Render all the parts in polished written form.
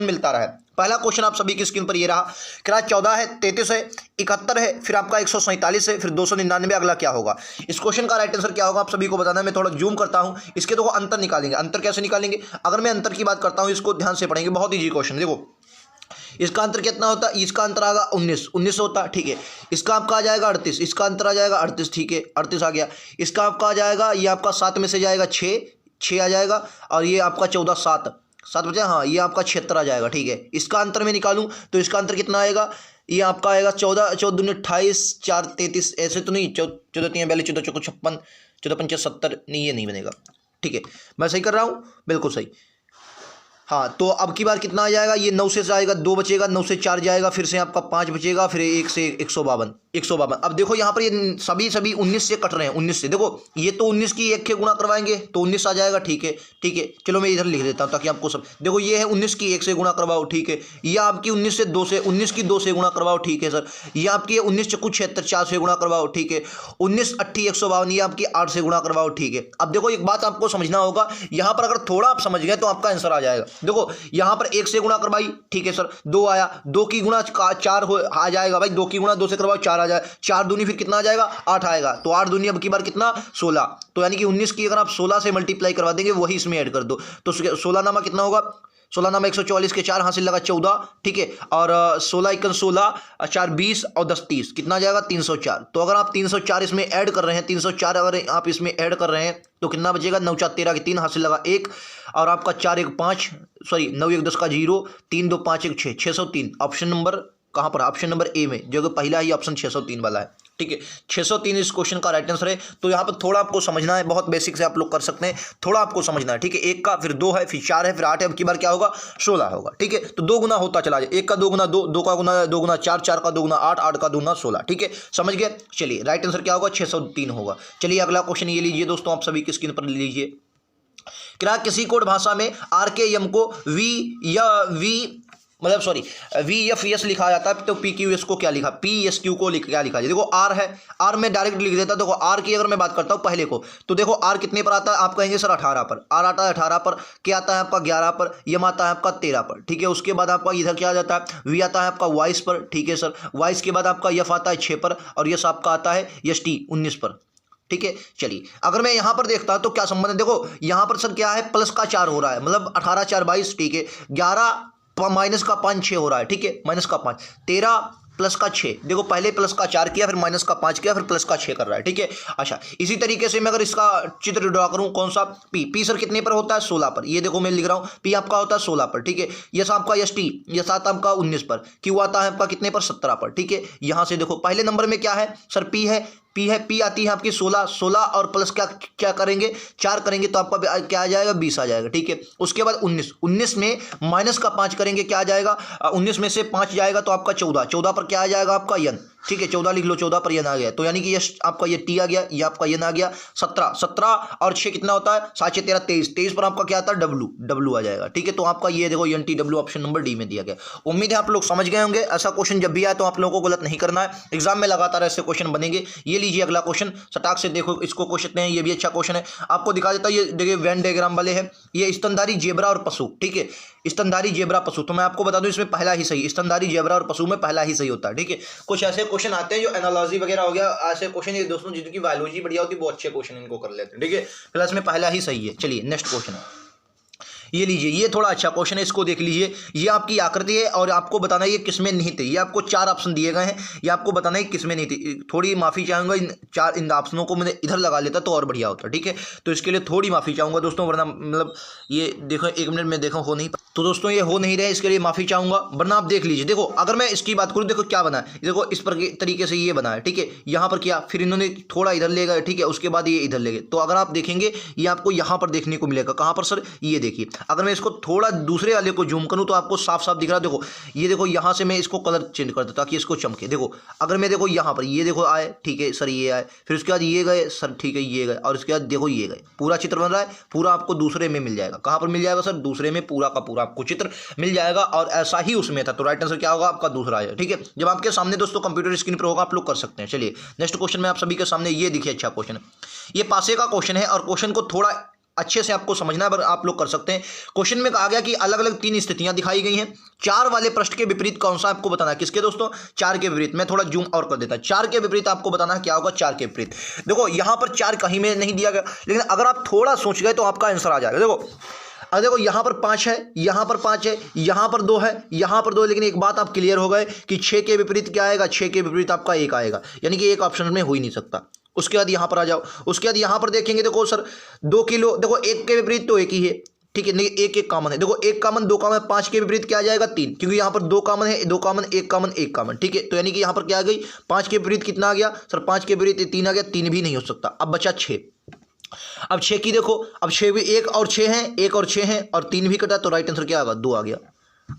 मिलता रहा है। पहला क्वेश्चन आप सभी की स्क्रीन पर ये रहा, क्या 14 है, 33 है, 71 है, फिर आपका 147 है, फिर 299, अगला क्या होगा। इस क्वेश्चन का राइट आंसर क्या होगा आप सभी को बताना है। मैं थोड़ा जूम करता हूं, इसके देखो अंतर निकालेंगे। अंतर कैसे निकालेंगे, अगर मैं अंतर की बात करता हूं, इसको ध्यान से पढ़ेंगे, बहुत ईजी क्वेश्चन। देखो इसका अंतर कितना होता है, इसका अंतर आएगा 19 होता है, ठीक है। इसका आपका आ जाएगा 38, इसका अंतर आ जाएगा 38, ठीक है, 38 आ गया। इसका आपका आ जाएगा, ये आपका 7 में से जाएगा 6 आ जाएगा, और ये आपका 14 7 बचे, हाँ ये आपका 76 आ जाएगा, ठीक है। इसका अंतर मैं निकालूं तो इसका अंतर कितना आएगा, ये आपका आएगा 14 दूनी 28, 4 33, ऐसे तो नहीं, 14 3 42, 14 चौको 56, 14 पंचे 70, नहीं ये नहीं बनेगा, ठीक है। मैं सही कर रहा हूँ, बिल्कुल सही। हाँ तो अब की बार कितना आ जाएगा, ये 9 से जाएगा 2 बचेगा, 9 से 4 जाएगा, फिर से आपका 5 बचेगा, फिर 1 से 152। अब देखो यहाँ पर ये सभी 19 से कट रहे हैं, 19 से। देखो ये तो 19 की 1 के गुणा करवाएंगे तो 19 आ जाएगा, ठीक है, ठीक है। चलो मैं इधर लिख देता हूँ ताकि आपको सब, देखो ये है 19 की 1 से गुणा करवाओ, ठीक है। ये आपकी 19 से 2 से, 19 की 2 से गुणा करवाओ, ठीक है सर। ये आपकी 19 चक्कू 76, 4 से गुणा करवाओ, ठीक है। 19 80 152, ये आपकी 8 से गुणा करवाओ, ठीक है। अब देखो एक बात आपको समझना होगा, यहाँ पर अगर थोड़ा आप समझ गए तो आपका आंसर आ जाएगा। देखो यहाँ पर 1 से गुणा करवाई, ठीक है सर, 2 आया, 2 की गुणा 4 आ जाएगा भाई, 2 की गुणा 2 से करवाओ 4 आ जाए, 4 दूनी फिर कितना आ जाएगा 8 आएगा, तो 8 दूनी अब की बार कितना 16, तो यानी कि 19 की अगर आप 16 से मल्टीप्लाई करवा देंगे वही इसमें ऐड कर दो, तो 16 नामा कितना होगा, 16 नामा 144 के 4 हासिल लगा 14, ठीक है। और 16 1 16, 4 20 और 10 30, कितना आ जाएगा 304। तो अगर आप 304 इसमें ऐड कर रहे हैं, 304 अगर आप इसमें ऐड कर रहे हैं तो कितना बचेगा, 9 4 13 के 3 हासिल लगा 1, और आपका 4 1 5, सॉरी 9 1 10 का 0, 3 2 5 1 6, 603। ऑप्शन नंबर कहाँ पर, ऑप्शन नंबर ए में, जो कि पहला ही ऑप्शन 603 वाला है, ठीक है। 603 इस क्वेश्चन का राइट आंसर है। तो यहाँ पर थोड़ा आपको समझना है, बहुत बेसिक से आप लोग कर सकते हैं, थोड़ा आपको समझना है, ठीक है। 1 का, फिर 2 है, फिर 4 है, फिर 8 है, अब की बार क्या होगा 16 होगा, ठीक है। तो 2 गुना होता चला जाए, 1 का 2 गुना 2, 2 का गुना 2 गुना 4, 4 का 2 गुना 8, 8 का 2 गुना 16, ठीक है, समझ गए। चलिए राइट आंसर क्या होगा, 603 होगा। चलिए अगला क्वेश्चन ये लीजिए दोस्तों, आप सभी की स्क्रीन पर लीजिए। क्या किसी कोड भाषा में आर के एम को वी या वी मतलब सॉरी वी एफ एस लिखा जाता है, तो पी क्यू एस को क्या लिखा, पी एस क्यू को क्या लिखा जाए। देखो आर है, आर में डायरेक्ट लिख देता। देखो आर की अगर मैं बात करता हूँ पहले को, तो देखो आर कितने पर आता है, आप कहेंगे सर 18 पर, आर आता है 18 पर, क्या आता है आपका 11 पर, यम आता है आपका 13 पर, ठीक है। उसके बाद आपका इधर क्या आ जाता है, वी आता है आपका 22 पर, ठीक है सर। 22 के बाद आपका यफ आता है 6 पर, और यस आपका आता है यस टी 19 पर, ठीक है। चलिए अगर मैं यहां पर देखता हूं तो क्या संबंध है, देखो यहां पर सर क्या है, प्लस का 4 हो रहा है, मतलब 18 4 22, ठीक है। 11 माइनस का 5 6 हो रहा है, ठीक है, माइनस का 5 13 प्लस का 6, देखो पहले प्लस का 4 किया, फिर माइनस का 5 किया, फिर प्लस का 6 कर रहा है, ठीक है। अच्छा इसी तरीके से मैं अगर इसका चित्र ड्रॉ करूं, कौन सा, पी सर कितने पर होता है 16 पर, ये देखो मैं लिख रहा हूं पी आपका होता है 16 पर, ठीक है। यस आपका यस टी यस आता आपका 19 पर, क्यू आता है आपका कितने पर 17 पर, ठीक है। यहां से देखो पहले नंबर में क्या है सर, पी है, पी आती है आपकी 16 और प्लस क्या क्या करेंगे 4 करेंगे तो आपका क्या आ जाएगा 20 आ जाएगा, ठीक है। उसके बाद 19 में माइनस का 5 करेंगे, क्या आ जाएगा 19 में से 5 जाएगा तो आपका 14 पर क्या आ जाएगा आपका यन, ठीक है। 14 लिख लो, 14 पर यन आ गया, तो यानी कि ये आपका ये टी आ गया, ये आपका यन आ गया। 17 और 6 कितना होता है 7 6 13 23 पर आपका क्या आता है डब्लू आ जाएगा, ठीक है। तो आपका ये देखो N T W option number D में दिया गया। उम्मीद है आप लोग समझ गए होंगे। ऐसा क्वेश्चन जब भी आए तो आप लोगों को गलत नहीं करना है, एग्जाम में लगातार ऐसे क्वेश्चन बनेंगे। ये लीजिए अगला क्वेश्चन, सटाक से देखो इसको क्वेश्चन हैं, ये भी अच्छा क्वेश्चन है, आपको दिखा देता हूं। ये देखिए वेन डायग्राम वाले हैं, ये स्तनधारी जेब्रा और पशु, ठीक है, स्तनधारी जेब्रा पशु। तो मैं आपको बता दूं इसमें पहला ही सही, स्तनधारी जेब्रा और पशु में पहला ही सही होता है, ठीक है। कुछ ऐसे क्वेश्चन आते हैं जो एनालॉजी वगैरह हो गया, ऐसे क्वेश्चन ये दोस्तों जिनकी बायोलॉजी बढ़िया होती है वो अच्छे क्वेश्चन इनको कर लेते हैं, ठीक है। प्लस में पहला ही सही है। चलिए नेक्स्ट क्वेश्चन है, ये लीजिए, ये थोड़ा अच्छा क्वेश्चन है, इसको देख लीजिए। ये आपकी आकृति है और आपको बताना है ये किसमें निहित है। ये आपको 4 ऑप्शन दिए गए हैं, ये आपको बताना है किसमें निहित है। थोड़ी माफी चाहूंगा, इन ऑप्शनों को मैंने इधर लगा लेता तो और बढ़िया होता, ठीक है। तो इसके लिए थोड़ी माफी चाहूंगा दोस्तों, वरना मतलब ये देखो 1 मिनट में देखो हो नहीं, तो दोस्तों ये हो नहीं रहे, इसके लिए माफी चाहूंगा, वरना आप देख लीजिए। देखो अगर मैं इसकी बात करूं, देखो क्या बना है, देखो इस पर तरीके से ये बना है, ठीक है। यहां पर किया, फिर इन्होंने थोड़ा इधर ले गए, ठीक है, उसके बाद ये इधर ले गए। तो अगर आप देखेंगे ये आपको यहां पर देखने को मिलेगा, कहां पर सर, ये देखिए। अगर मैं इसको थोड़ा दूसरे वाले को जूम करूं तो आपको साफ साफ दिख रहा है। देखो ये देखो, यहां से मैं इसको कलर चेंज कर देता ताकि इसको चमके। देखो अगर मैं देखो यहां पर ये देखो आए, ठीक है सर, ये आए, फिर उसके बाद ये गए सर, ठीक है, ये गए, और उसके बाद देखो ये गए, पूरा चित्र बन रहा है। पूरा आपको दूसरे में मिल जाएगा, कहां पर मिल जाएगा सर, दूसरे में पूरा का पूरा आपको चित्र मिल जाएगा। और ऐसा ही उसमें था, तो राइट आंसर क्या होगा आपका दूसरा है, ठीक है। जब आपके सामने दोस्तों कंप्यूटर स्क्रीन पर होगा आप लोग कर सकते हैं। चलिए नेक्स्ट क्वेश्चन में आप सभी के सामने ये देखिए, अच्छा क्वेश्चन है, ये पासे का क्वेश्चन है और क्वेश्चन को थोड़ा अच्छे से आपको समझना है, आप लोग कर सकते हैं। क्वेश्चन में कहा गया कि अलग अलग 3 स्थितियां दिखाई गई हैं, 4 वाले प्रश्न के विपरीत कौन सा आपको बताना है। किसके दोस्तों? 4 के विपरीत। मैं थोड़ा जूम और कर देता हूं। 4 के विपरीत आपको बताना है क्या होगा। 4 के विपरीत देखो यहां पर 4 कहीं में नहीं दिया गया, लेकिन अगर आप थोड़ा सोच गए तो आपका आंसर आ जाएगा। देखो यहां पर 5 है, यहां पर 5 है, यहां पर 2 है, यहां पर 2 है, लेकिन एक बात आप क्लियर हो गए कि 6 के विपरीत क्या आएगा। 6 के विपरीत आपका 1 आएगा, यानी कि एक ऑप्शन में हो ही नहीं सकता। उसके बाद यहां पर आ जाओ, उसके बाद यहां पर देखेंगे, देखो सर 2 किलो, देखो 1 के विपरीत तो 1 ही है, ठीक है, नहीं 1 कॉमन है। देखो 1 कॉमन, 2 कॉमन, 5 के विपरीत क्या आ जाएगा 3, क्योंकि यहां पर 2 कॉमन है, 2 कॉमन, 1 कॉमन, 1 कॉमन, ठीक है। तो यानी कि यहां पर क्या आ गई 5 के विपरीत कितना आ गया सर? 5 के विपरीत 3 आ गया, 3 भी नहीं हो सकता। अब बचा 6। अब 6 की देखो, अब 6 भी 1 और 6 है, 1 और 6 है, और 3 भी कटा, तो राइट आंसर क्या आएगा? 2 आ गया।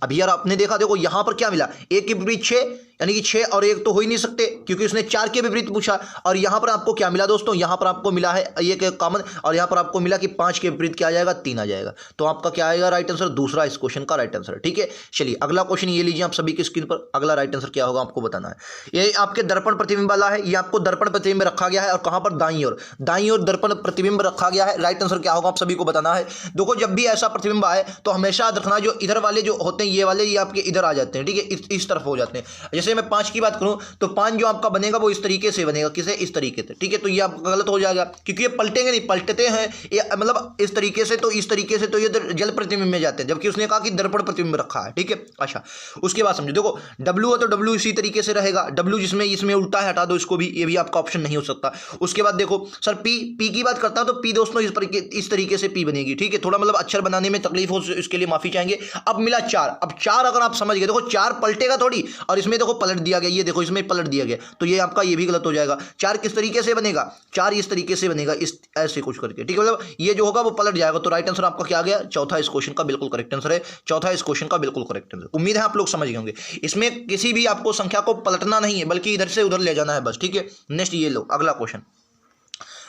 अब यार आपने देखा, देखो यहां पर क्या मिला, 1 के विपरीत 6, यानी कि 6 और 1 तो हो ही नहीं सकते, क्योंकि उसने 4 के विपरीत पूछा। और यहां पर आपको क्या मिला दोस्तों? यहां पर आपको मिला है 1 कॉमन, और यहां पर आपको मिला कि 5 के विपरीत क्या आ जाएगा? 3 आ जाएगा। तो आपका क्या आएगा राइट आंसर? दूसरा इस क्वेश्चन का राइट आंसर, ठीक है। चलिए अगला क्वेश्चन ये लीजिए आप सभी की स्क्रीन पर। अगला राइट आंसर क्या होगा आपको बताना है। ये आपके दर्पण प्रतिबिंब वाला है, ये आपको दर्पण प्रतिबिंब रखा गया है, और कहां पर? दाईं ओर दर्पण प्रतिबिंब रखा गया है। राइट आंसर क्या होगा आप सभी को बताना है। देखो जब भी ऐसा प्रतिबिंब आए तो हमेशा याद रखना, जो इधर वाले जो होते हैं, ये वाले, ये आपके इधर आ जाते हैं, ठीक है, इस तरफ हो जाते हैं। जैसे मैं 5 की बात करूं तो 5 जो आपका बनेगा वो इस तरीके से बनेगा, किसे? इस तरीके से, ठीक है। तो ये आपका गलत हो जाएगा, क्योंकि ये पलटेंगे नहीं, पलटते हैं ये, मतलब इस तरीके से, तो इस तरीके से तो ये जल प्रतिबिंब में जाते हैं, जबकि उसने कहा कि दर्पण प्रतिबिंब रखा है, ठीक है। अच्छा उसके बाद समझो, देखो डब्ल्यू है तो डब्ल्यू इसी तरीके से रहेगा, डब्ल्यू जिसमें इसमें उल्टा है हटा दो इसको भी, ये भी आपका ऑप्शन नहीं हो सकता। उसके बाद देखो सर पी की बात करता हूं तो पी दोस्तों इस तरीके से पी बनेगी, ठीक है। थोड़ा मतलब अक्षर बनाने में तकलीफ हो, इसके लिए माफी चाहेंगे। अब मिला 4, अब 4 अगर आप समझ गए, देखो 4 पलटेगा थोड़ी, और इसमें देखो पलट दिया गया, ये देखो इसमें पलट दिया गया, तो ये आपका ये भी गलत हो जाएगा। 4 किस तरीके से बनेगा? 4 इस तरीके से बनेगा, इस ऐसे कुछ करके, ठीक है, मतलब ये जो होगा वो पलट जाएगा। तो राइट आंसर आपका क्या आ गया? चौथा इस क्वेश्चन का बिल्कुल करेक्ट आंसर है। चौथा इस क्वेश्चन का बिल्कुल करेक्ट आंसर। उम्मीद है आप लोग समझ गए होंगे। इसमें किसी भी आपको संख्या को पलटना नहीं है, बल्कि इधर से उधर ले जाना है बस, ठीक है। नेक्स्ट ये लो अगला क्वेश्चन।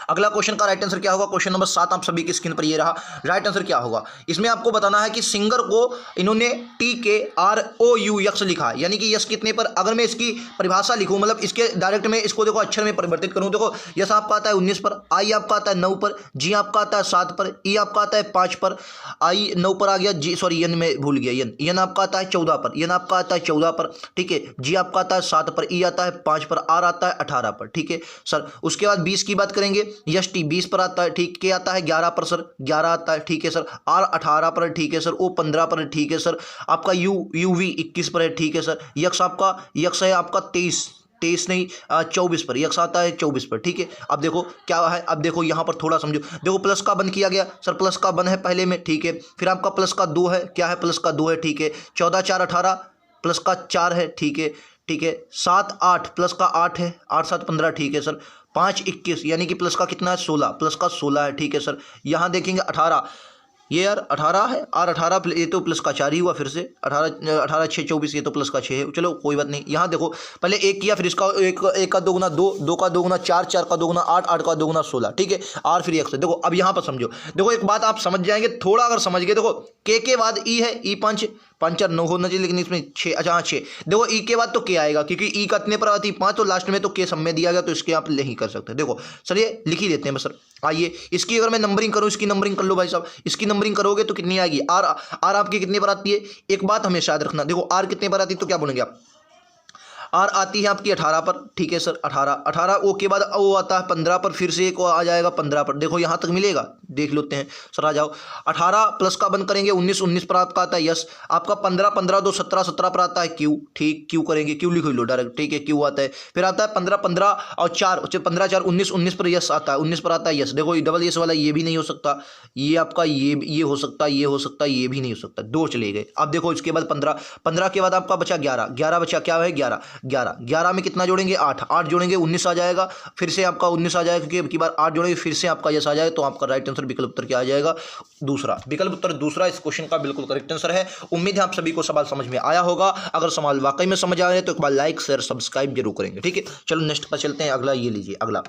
अगला क्वेश्चन का राइट आंसर क्या होगा? क्वेश्चन नंबर 7 आप सभी की स्क्रीन पर ये रहा। राइट आंसर क्या होगा? इसमें आपको बताना है कि सिंगर को इन्होंने TKROU यक्ष लिखा, यानी कि यक्ष कितने पर? अगर मैं इसकी परिभाषा लिखूं, मतलब इसके डायरेक्ट में इसको देखो अक्षर में परिवर्तित करूं, देखो यस आपका आता है 19 पर, आई आपका आता है 9 पर, जी आपका आता है 7 पर, ई आपका आता है 5 पर, आई 9 पर आ गया, जी सॉरी एन में भूल गया, एन आपका आता है 14 पर, एन आपका आता है 14 पर, ठीक है, जी आपका आता है 7 पर, ई आता है 5 पर, आर आता है 18 पर, ठीक है सर। उसके बाद 20 की बात करेंगे, यस टी 20 पर आता है, ठीक, के आता है 11 पर सर, 11 आता है, ठीक है सर, आर 18 पर, ठीक है सर, ओ 15 पर, ठीक है सर, आपका यूवी 21 पर है, ठीक है सर, यक्स है आपका 23 नहीं 24 पर, यक्स आता है 24 पर, ठीक है। अब देखो क्या है, अब देखो यहां पर थोड़ा समझो, देखो प्लस का बन किया गया सर, प्लस का बन है पहले में, ठीक है, फिर आपका प्लस का 2 है, क्या है? प्लस का 2 है, ठीक है, 14 4 18 प्लस का 4 है, ठीक है, ठीक है, 7 8 प्लस का 8 है, 8 7 15, ठीक है सर, 5 21 यानी कि प्लस का कितना है? 16, प्लस का 16 है, ठीक है सर। यहाँ देखेंगे 18, ये यार 18 है, और 18 ये तो प्लस का 4 ही हुआ, फिर से 18 6 24, ये तो प्लस का 6 है, चलो कोई बात नहीं। यहाँ देखो पहले 1 किया, फिर इसका 1 का 2 गुना 2, 2 का 2 गुना 4, 4 का 2 गुना 8, 8 का 2 गुना 16, ठीक है, और फिर 1 से। देखो अब यहाँ पर समझो, देखो एक बात आप समझ जाएंगे थोड़ा, अगर समझ गए, देखो के बाद ई है, ई 5 5 9 होना चाहिए, लेकिन इसमें 6, अच्छा हाँ 6, देखो ई के बाद तो के आएगा, क्योंकि ई का इतने पर आती 5, तो लास्ट में तो के सब में दिया गया, तो इसके आप नहीं कर सकते। देखो सर ये लिख ही देते हैं बस सर। आइए इसकी अगर मैं नंबरिंग करूं, इसकी नंबरिंग कर लो भाई साहब, इसकी नंबरिंग करोगे तो कितनी आएगी? आर आपकी कितने पर आती है? एक बात हमेशा याद रखना, देखो आर कितने पर आती है तो क्या बोलेंगे आप? आर आती है आपकी 18 पर, ठीक है सर, 18 ओ के बाद ओ आता है 15 पर, फिर से एक आ जाएगा 15 पर, देखो यहाँ तक मिलेगा, देख लेते हैं सर। आ जाओ 18 प्लस का बंद करेंगे 19, 19 पर आपका आता है यस, आपका 15 15 2 17, 17 पर आता है क्यू, ठीक, क्यू करेंगे, क्यू लिख लो डायरेक्ट, ठीक है, क्यू आता है। फिर आता है 15 15 और 4 15 4 19, 19 पर यस आता है, 19 पर आता है यस। देखो डबल यस वाला ये भी नहीं हो सकता, ये आपका ये हो सकता है, ये हो सकता है, ये भी नहीं हो सकता, 2 चले गए। अब देखो इसके बाद 15 के बाद आपका बचा 11 बचा, क्या है? 11 में कितना जोड़ेंगे? 8 जोड़ेंगे 19 आ जाएगा, फिर से आपका 19 आ जाएगा, क्योंकि अब की बार 8 जोड़ेंगे, फिर से आपका यस आ जाएगा, तो आपका राइट आंसर विकल्प उत्तर क्या आ जाएगा? दूसरा। विकल्प उत्तर दूसरा इस क्वेश्चन का बिल्कुल करेक्ट आंसर है। उम्मीद है आप सभी को सवाल समझ में आया होगा। अगर सवाल वाकई में समझ आए तो एक बार लाइक शेयर सब्सक्राइब जरूर करेंगे, ठीक है। चलो नेक्स्ट पर चलते हैं। अगला ये लीजिए, अगला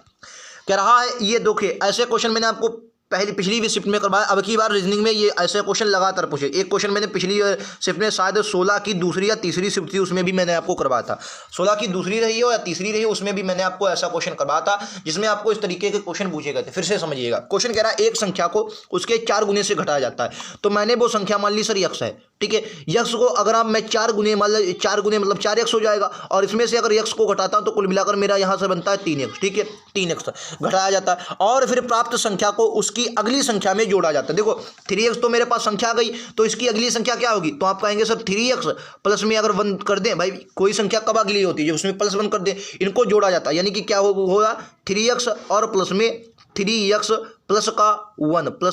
क्या रहा है, ये देखिए ऐसे क्वेश्चन मैंने आपको पिछली भी शिफ्ट में करवाया, अब की बार रीजनिंग में ये ऐसे क्वेश्चन लगातार पूछे। एक क्वेश्चन मैंने पिछली शिफ्ट में शायद 16 की दूसरी या तीसरी शिफ्ट थी, उसमें भी मैंने आपको करवाया था। 16 की दूसरी रही हो या तीसरी रही हो, उसमें भी मैंने आपको ऐसा क्वेश्चन करवाया था जिसमें आपको इस तरीके के क्वेश्चन पूछे गए थे। फिर से समझिएगा, क्वेश्चन कह रहा है एक संख्या को उसके 4 गुने से घटाया जाता है। तो मैंने वो संख्या मान ली सर यक्स है, ठीक है। यक्स को अगर आप मैं 4 गुने मान लो, 4 गुने मतलब 4 यक्स हो जाएगा, और इसमें से अगर यक्स को घटाता हूं तो कुल मिलाकर मेरा यहां से बनता है 3 यक्स, ठीक है। 3 यक्स घटाया जाता है और फिर प्राप्त संख्या को उसकी अगली संख्या में जोड़ा जाता है। देखो 3x तो मेरे पास संख्या आ गई, तो इसकी अगली संख्या क्या होगी, तो आप कहेंगे सर 3x प्लस में अगर 1 कर दें, भाई कोई संख्या कब अगली होती है, जो उसमें प्लस 1 कर दें, इनको जोड़ा जाता है। यानी कि क्या होगा 3x और प्लस में 3x प्लस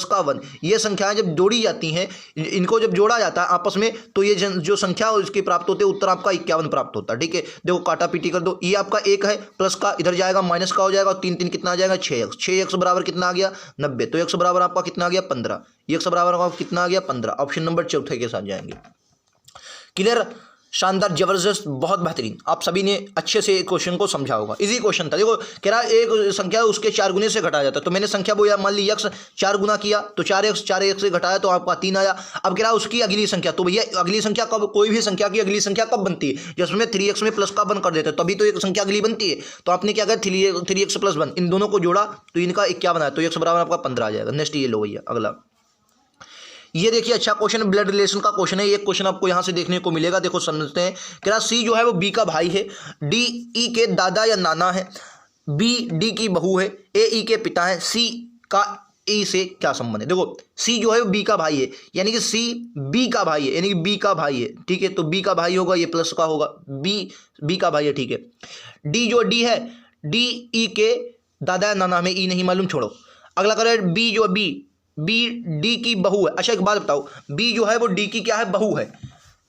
का 1 ये संख्याएं जब जोड़ी जाती हैं, इनको जब जोड़ा जाता है आपस में, तो ये जो संख्या इसकी प्राप्त होते हैं, उत्तर आपका 51 प्राप्त होता है, ठीक है। देखो काटा पीटी कर दो, ये आपका 1 है, प्लस का इधर जाएगा माइनस का हो जाएगा, 3 कितना आ जाएगा 6x। 6x बराबर कितना आ गया 90, तो x बराबर आपका कितना आ गया 15, x बराबर आपका कितना आ गया 15। ऑप्शन नंबर चौथे के साथ जाएंगे। क्लियर, शानदार, जबरदस्त, बहुत बेहतरीन। आप सभी ने अच्छे से क्वेश्चन को समझा होगा। इजी क्वेश्चन था। देखो कह रहा है एक संख्या उसके 4 गुने से घटाया जाता है, तो मैंने संख्या बोया मान ली यक्स 4 गुना किया तो 4x से घटाया तो आपका 3 आया। अब कह रहा है उसकी अगली संख्या, तो भैया अगली संख्या कब, कोई भी संख्या की अगली संख्या कब बनती है, जिसमें 3x में प्लस का 1 कर देते हैं, तभी तो एक संख्या अगली बनती है। तो आपने क्या किया 3x प्लस 1 इन दोनों को जोड़ा तो इनका 51 बनाया, तो x बराबर आपका 15 आ जाएगा। नेक्स्ट ये लो भैया अगला, ये देखिए अच्छा क्वेश्चन, ब्लड रिलेशन का क्वेश्चन है। ये क्वेश्चन आपको यहां से देखने को मिलेगा। देखो समझते हैं, कह रहा सी जो है वो बी का भाई है, डी ई के दादा या नाना है, बी डी की बहू है, ए ई के पिता है, सी का ई से क्या संबंध है। देखो सी जो है वो बी का भाई है, यानी कि सी बी का भाई है, यानी कि बी का भाई है, ठीक है। तो बी का भाई होगा, ये प्लस का होगा, बी का भाई है, ठीक है। डी जो डी है, डी ई के दादा या नाना, में ई नहीं मालूम, छोड़ो। अगला करें बी जो बी डी की बहू है। अच्छा एक बात बताओ, बी जो है वो डी की क्या है, बहू है।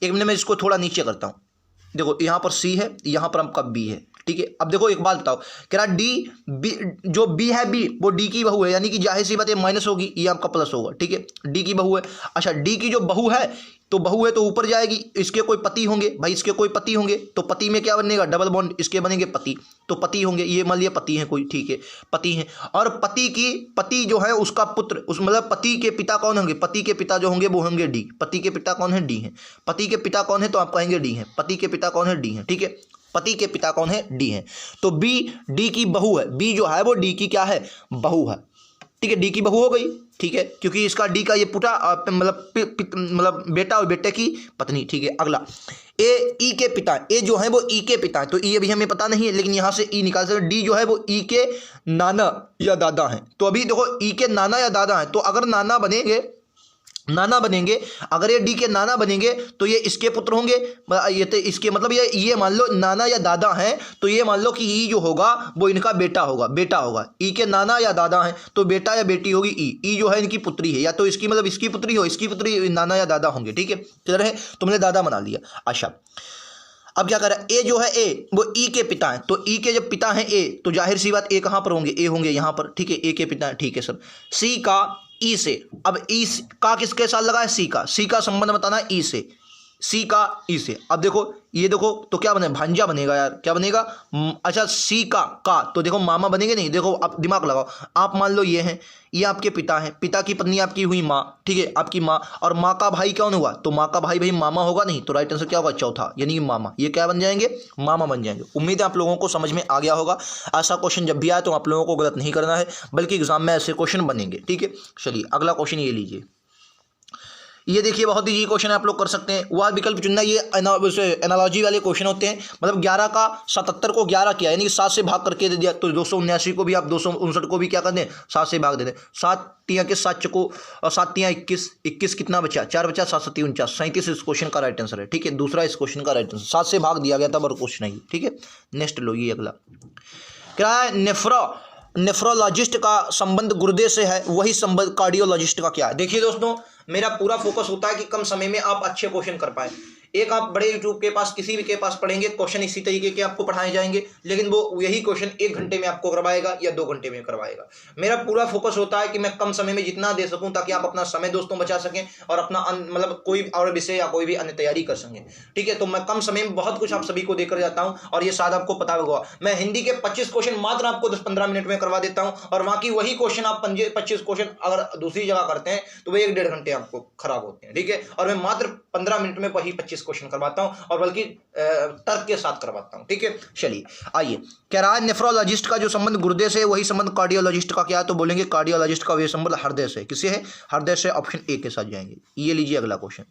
एक मिनट में इसको थोड़ा नीचे करता हूं। देखो यहां पर सी है, यहां पर आपका बी है, ठीक है। अब देखो एक बात बताओ, कह रहा डी बी जो बी है, बी वो डी की बहू है, यानी कि जाहिर सी बात है माइनस होगी, ये आपका प्लस होगा, ठीक है। डी की बहू है। अच्छा डी की जो बहू है, तो बहू है तो ऊपर जाएगी, इसके कोई पति होंगे, भाई इसके कोई पति होंगे, तो पति में क्या बनेगा, डबल बॉन्ड, इसके बनेंगे पति, तो पति होंगे, ये मान लिया पति है कोई, ठीक है, पति है। और पति जो है उसका पुत्र, उस मतलब पति के पिता कौन होंगे, पति के पिता जो होंगे वो होंगे डी। पति के पिता कौन है, डी है। पति के पिता कौन है, तो आप कहेंगे डी है। पति के पिता कौन है, डी है, ठीक है। पति के पिता कौन है, डी है। तो बी डी की बहू है, बी जो है वो डी की क्या है, बहू है, ठीक है। डी की बहू हो गई, ठीक है, क्योंकि इसका डी का ये पुटा मतलब बेटा और बेटे की पत्नी, ठीक है। अगला ए ई के पिता, ए जो है वो ई के पिता, तो ई अभी हमें पता नहीं है, लेकिन यहां से ई निकाल सकते। डी जो है वो ई के नाना या दादा हैं, तो अभी देखो ई के नाना या दादा हैं, तो अगर नाना बनेंगे, अगर ये डी के नाना बनेंगे तो ये इसके पुत्र होंगे, ये तो इसके मतलब ये मान लो नाना या दादा हैं, तो ये मान लो कि ई जो होगा वो इनका बेटा होगा। ई के नाना या दादा हैं तो बेटा या बेटी होगी ई जो है इनकी पुत्री है, या तो इसकी मतलब इसकी पुत्री हो, इसकी पुत्री नाना या दादा होंगे, ठीक है। क्लियर है, तुमने दादा बना लिया। अच्छा अब क्या कर रहा है, ए जो है ए वो ई के पिता है, तो ई के जब पिता हैं ए, तो जाहिर सी बात ए कहां पर होंगे, ए होंगे यहां पर, ठीक है। ए के पिता है, ठीक है सर। सी का ई से, अब ई का किसके साथ लगा है, सी का संबंध बताना है ई से, सी का ई से। अब देखो ये देखो तो क्या बने, भांजा बनेगा यार, क्या बनेगा, अच्छा सी का तो देखो मामा बनेंगे नहीं। देखो आप दिमाग लगाओ, आप मान लो ये हैं, ये आपके पिता हैं, पिता की पत्नी आपकी हुई माँ, ठीक है, आपकी माँ, और माँ का भाई कौन हुआ, तो माँ का भाई मामा होगा नहीं, तो राइट आंसर क्या होगा, चौथा, यानी कि मामा। ये क्या बन जाएंगे, मामा बन जाएंगे। उम्मीद है आप लोगों को समझ में आ गया होगा। ऐसा क्वेश्चन जब भी आए तो आप लोगों को गलत नहीं करना है, बल्कि एग्जाम में ऐसे क्वेश्चन बनेंगे, ठीक है। चलिए अगला क्वेश्चन ये लीजिए, ये देखिए बहुत ही क्वेश्चन आप लोग कर सकते हैं। वह विकल्प चुनना, ये एनालॉजी वाले क्वेश्चन होते हैं, मतलब 11 का 77 को 11 किया, यानी कि 7 से भाग करके दे दिया, तो 279 को भी आप 259 को भी क्या कर दें, 7 से भाग दे दें। 7 तियां के 7 चको और 7 तियां 21, 21 कितना बचा, 4 बचा, 7 7 49, 37 इस क्वेश्चन का राइट आंसर है, ठीक है। दूसरा इस क्वेश्चन का राइट आंसर, 7 से भाग दिया गया था और क्वेश्चन है, ठीक है। नेक्स्ट लो, ये अगला क्या है, नेफ्रोलॉजिस्ट का संबंध गुर्दे से है, वही संबंध कार्डियोलॉजिस्ट का क्या है। देखिए दोस्तों मेरा पूरा फोकस होता है कि कम समय में आप अच्छे क्वेश्चन कर पाए। एक आप बड़े यूट्यूब के पास किसी भी के पास पढ़ेंगे, क्वेश्चन इसी तरीके के आपको पढ़ाए जाएंगे, लेकिन वो यही क्वेश्चन 1 घंटे में आपको करवाएगा या 2 घंटे में करवाएगा। मेरा पूरा फोकस होता है कि मैं कम समय में जितना दे सकूं ताकि आप अपना समय दोस्तों बचा सकें और अपना मतलब कोई और विषय या कोई भी अन्य तैयारी कर सकें। ठीक है, तो मैं कम समय में बहुत कुछ आप सभी को देकर जाता हूं और ये शायद आपको पता होगा। मैं हिंदी के 25 क्वेश्चन मात्र आपको 10-15 मिनट में करवा देता हूं और बाकी वही क्वेश्चन आप 25 क्वेश्चन अगर दूसरी जगह करते हैं तो वो 1-1.5 घंटे आपको खराब होते हैं। ठीक है, और मैं मात्र 15 मिनट में वही 25 क्वेश्चन करवाता हूं और बल्कि तर्क के साथ करवाता हूं। ठीक है, चलिए आइए। कह रहा है नेफ्रोलॉजिस्ट का जो संबंध गुर्दे से वही संबंध कार्डियोलॉजिस्ट का क्या है, तो बोलेंगे कार्डियोलॉजिस्ट का वही संबंध हृदय से। किसे है? हृदय से। ऑप्शन ए के साथ जाएंगे। ये लीजिए अगला क्वेश्चन।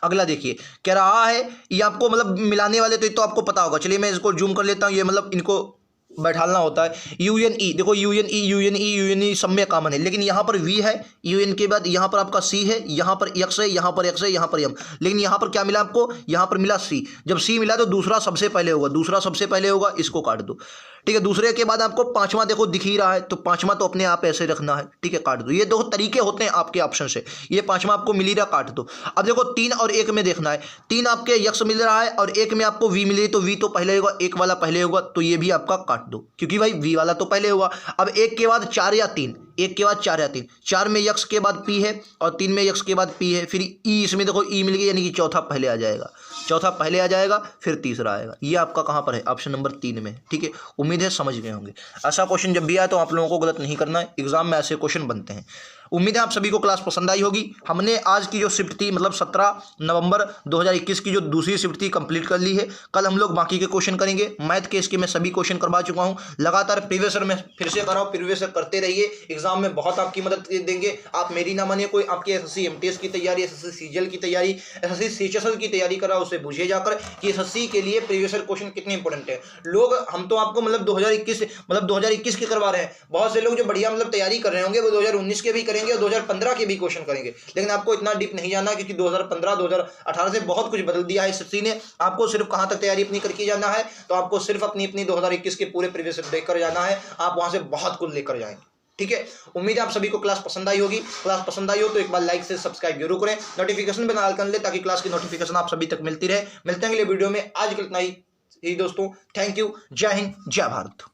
अगला देखिए, कह रहा है ये आपको मतलब मिलाने वाले तो आपको पता होगा। चलिए मैं इसको जूम कर लेता हूं। ये मतलब इनको बैठालना होता है। यूएनई, देखो यूएनई सब में कॉमन है, लेकिन यहाँ पर वी है, यूएन के बाद यहाँ पर आपका सी है, यहाँ पर एक्स है, यहाँ पर एक्स है, यहाँ पर एम, लेकिन यहाँ पर क्या मिला आपको? यहाँ पर मिला सी। जब सी मिला तो दूसरा सबसे पहले होगा, दूसरा सबसे पहले होगा, इसको काट दो। ठीक है, दूसरे के बाद आपको पांचवा देखो दिख ही रहा है, तो पांचवा तो अपने आप ऐसे रखना है। ठीक है, काट दो। ये दो तरीके होते हैं आपके ऑप्शन से। ये पांचवा आपको मिल ही रहा, काट दो। अब देखो 3 और 1 में देखना है। 3 आपके यक्स मिल रहा है और 1 में आपको वी मिल रही, तो वी तो पहले होगा, 1 वाला पहले होगा, तो ये भी आपका काट दो, क्योंकि भाई वी वाला तो पहले होगा। अब 1 के बाद 4 या 3, 1 के बाद 4 या 3, 4 में यक्स के बाद पी है और 3 में यक्स के बाद पी है, फिर ई, इसमें देखो ई मिल गई, यानी कि चौथा पहले आ जाएगा, चौथा पहले आ जाएगा, फिर तीसरा आएगा। ये आपका कहाँ पर है? ऑप्शन नंबर 3 में। ठीक है, उम्मीद है समझ गए होंगे। ऐसा क्वेश्चन जब भी आए तो आप लोगों को गलत नहीं करना है, एग्जाम में ऐसे क्वेश्चन बनते हैं। उम्मीद है आप सभी को क्लास पसंद आई होगी। हमने आज की जो शिफ्ट थी, मतलब 17 नवंबर 2021 की जो दूसरी शिफ्ट थी, कंप्लीट कर ली है। कल हम लोग बाकी के क्वेश्चन करेंगे। मैथ के इसके मैं सभी क्वेश्चन करवा चुका हूं। लगातार प्रीवियस ईयर में फिर से कराओ, प्रीवियस ईयर करते रहिए, एग्जाम में बहुत आपकी मदद देंगे। आप मेरी ना मानिए, कोई आपकी एसएससी एमटीएस की तैयारी, एसएससी सीजीएल की तैयारी, एसएससी सीएचएसएल की तैयारी कर रहा है, उसे पूछे जाकर कि एसएससी के लिए प्रीवियस ईयर क्वेश्चन कितने इंपॉर्टेंट है। लोग, हम तो आपको मतलब 2021 के करवा रहे हैं। बहुत से लोग जो बढ़िया मतलब तैयारी कर रहे होंगे वो 2019 के भी करेंगे और 2015 के भी क्वेश्चन करेंगे, लेकिन आपको इतना डीप नहीं जाना, क्योंकि 2015 2018 से बहुत कुछ बदल दिया है एसएससी ने। आपको सिर्फ कहां तक तैयारी अपनी करके जाना है, तो आपको सिर्फ अपनी 2021 के पूरे प्रीवियस ईयर देखकर जाना है। आप वहां से बहुत कुछ लेकर जाएंगे। ठीक है, उम्मीद है आप सभी को क्लास पसंद आई होगी। क्लास पसंद आई हो तो एक बार लाइक से सब्सक्राइब जरूर करें, नोटिफिकेशन बना कर ले, ताकि क्लास की नोटिफिकेशन आप सभी तक मिलती रहे। मिलते हैं अगले वीडियो में। आज के लिए इतना ही दोस्तों। Thank you. जय हिंद, जय भारत।